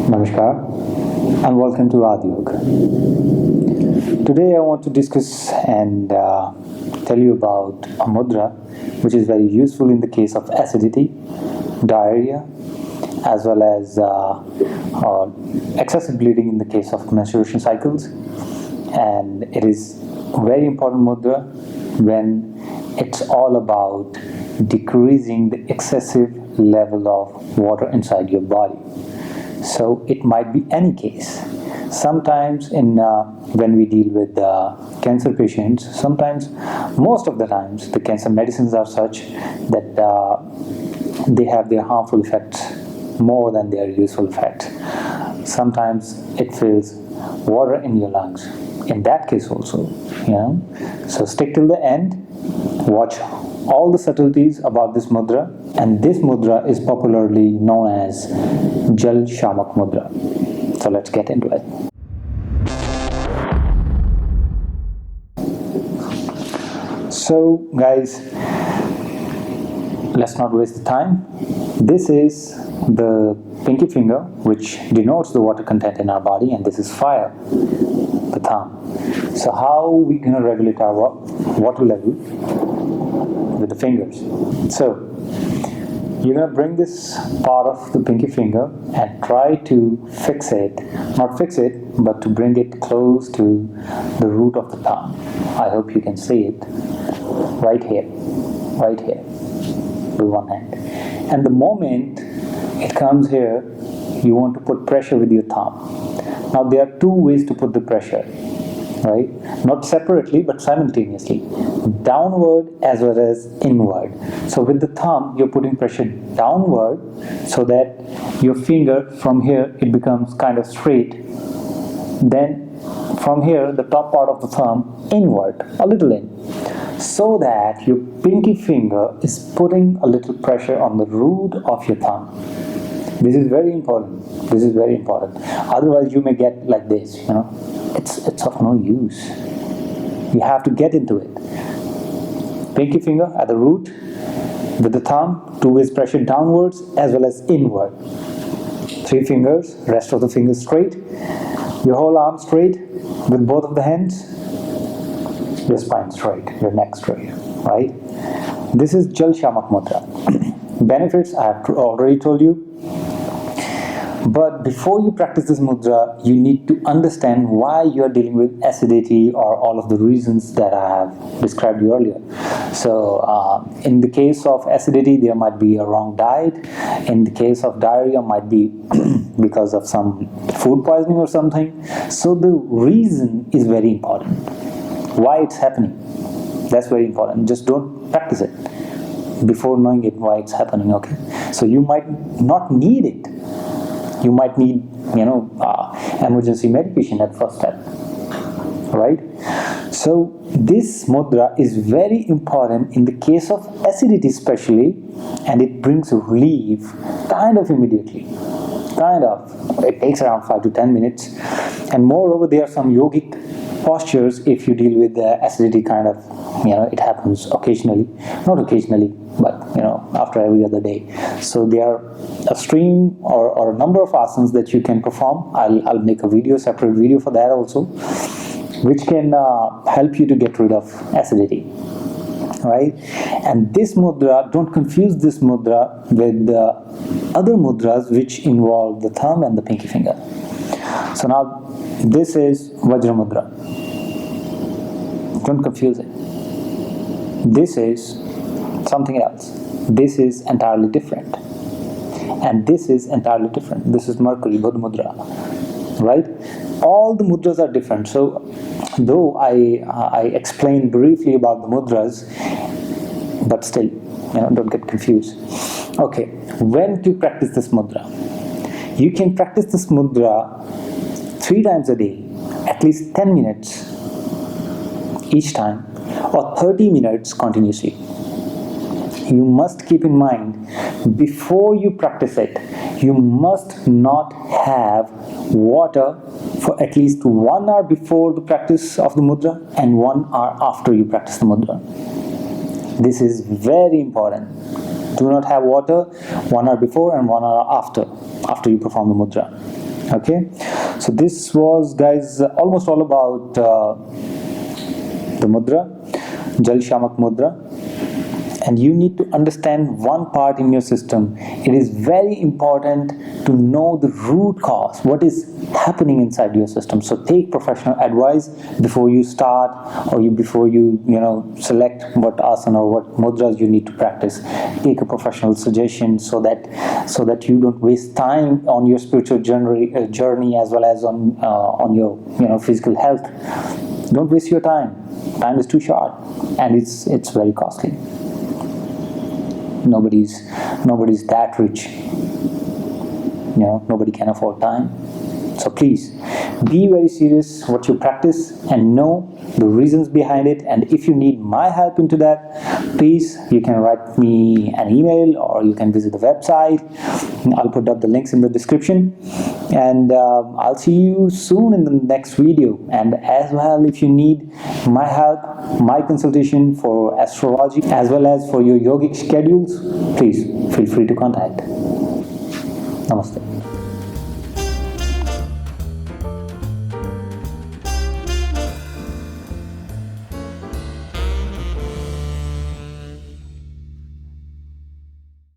Namaskar and welcome to Aad Yog. Today I want to discuss and tell you about a mudra which is very useful in the case of acidity, diarrhea, as well as excessive bleeding in the case of menstruation cycles. And it is a very important mudra when it's all about decreasing the excessive level of water inside your body. So it might be any case. Sometimes when we deal with cancer patients, most of the times, the cancer medicines are such that they have their harmful effects more than their useful effects. Sometimes it fills water in your lungs. In that case also, So stick till the end, watch all the subtleties about this mudra, and this mudra is popularly known as Shamak Mudra. So let's get into it. So guys, let's not waste the time. This is the pinky finger, which denotes the water content in our body, and this is fire, the thumb. So how we gonna regulate our water level with the fingers? So you're gonna bring this part of the pinky finger and try to not fix it, but to bring it close to the root of the thumb. I hope you can see it right here with one hand. And the moment it comes here, you want to put pressure with your thumb. Now there are two ways to put the pressure, right? Not separately but simultaneously, downward as well as inward. So with the thumb you're putting pressure downward so that your finger from here it becomes kind of straight. Then from here the top part of the thumb inward, a little in, so that your pinky finger is putting a little pressure on the root of your thumb. This is very important. Otherwise you may get like this, It's of no use. You have to get into it. Pinky finger at the root with the thumb, two ways pressure downwards as well as inward. Three fingers, rest of the fingers straight. Your whole arm straight with both of the hands. Your spine straight, your neck straight, right? This is Shamak Mudra. Benefits I have already told you. But before you practice this mudra, you need to understand why you are dealing with acidity or all of the reasons that I have described you earlier. So in the case of acidity, there might be a wrong diet. In the case of diarrhea, might be because of some food poisoning or something. So the reason is very important. Why it's happening, that's very important. Just don't practice it before knowing it why it's happening, okay? So you might not need it. You might need, emergency medication at first step, right? So this mudra is very important in the case of acidity especially, and it brings relief kind of immediately. It takes around 5 to 10 minutes. And moreover, there are some yogic postures if you deal with the acidity kind of, it happens occasionally, not occasionally, but after every other day. So there are a stream or a number of asanas that you can perform. I'll make a separate video for that also, which can help you to get rid of acidity, right? And this mudra, don't confuse this mudra with the other mudras which involve the thumb and the pinky finger. So now this is Vajra Mudra. Don't confuse it. This is something else. This is entirely different. And this is entirely different. This is Mercury, Buddha Mudra. Right? All the mudras are different. So, though I explained briefly about the mudras, but still, don't get confused. Okay, when to practice this mudra? You can practice this mudra 3 times a day, at least 10 minutes each time, or 30 minutes continuously. You must keep in mind, before you practice it, you must not have water for at least 1 hour before the practice of the mudra and 1 hour after you practice the mudra. This is very important. Do not have water 1 hour before and 1 hour after you perform the mudra. Okay, so this was, guys, almost all about the mudra, Jal Shamak mudra. And you need to understand one part in your system. It is very important to know the root cause, what is happening inside your system. So take professional advice before you start, or before you select what asana or what mudras you need to practice. Take a professional suggestion so that you don't waste time on your spiritual journey as well as on your physical health. Don't waste your time. Time is too short, and it's very costly. Nobody's that rich. Nobody can afford time. So please be very serious what you practice and know the reasons behind it. And if you need my help into that, please, you can write me an email or you can visit the website. I'll put up the links in the description. And I'll see you soon in the next video. And as well, if you need my help, my consultation for astrology as well as for your yogic schedules, please feel free to contact. Namaste.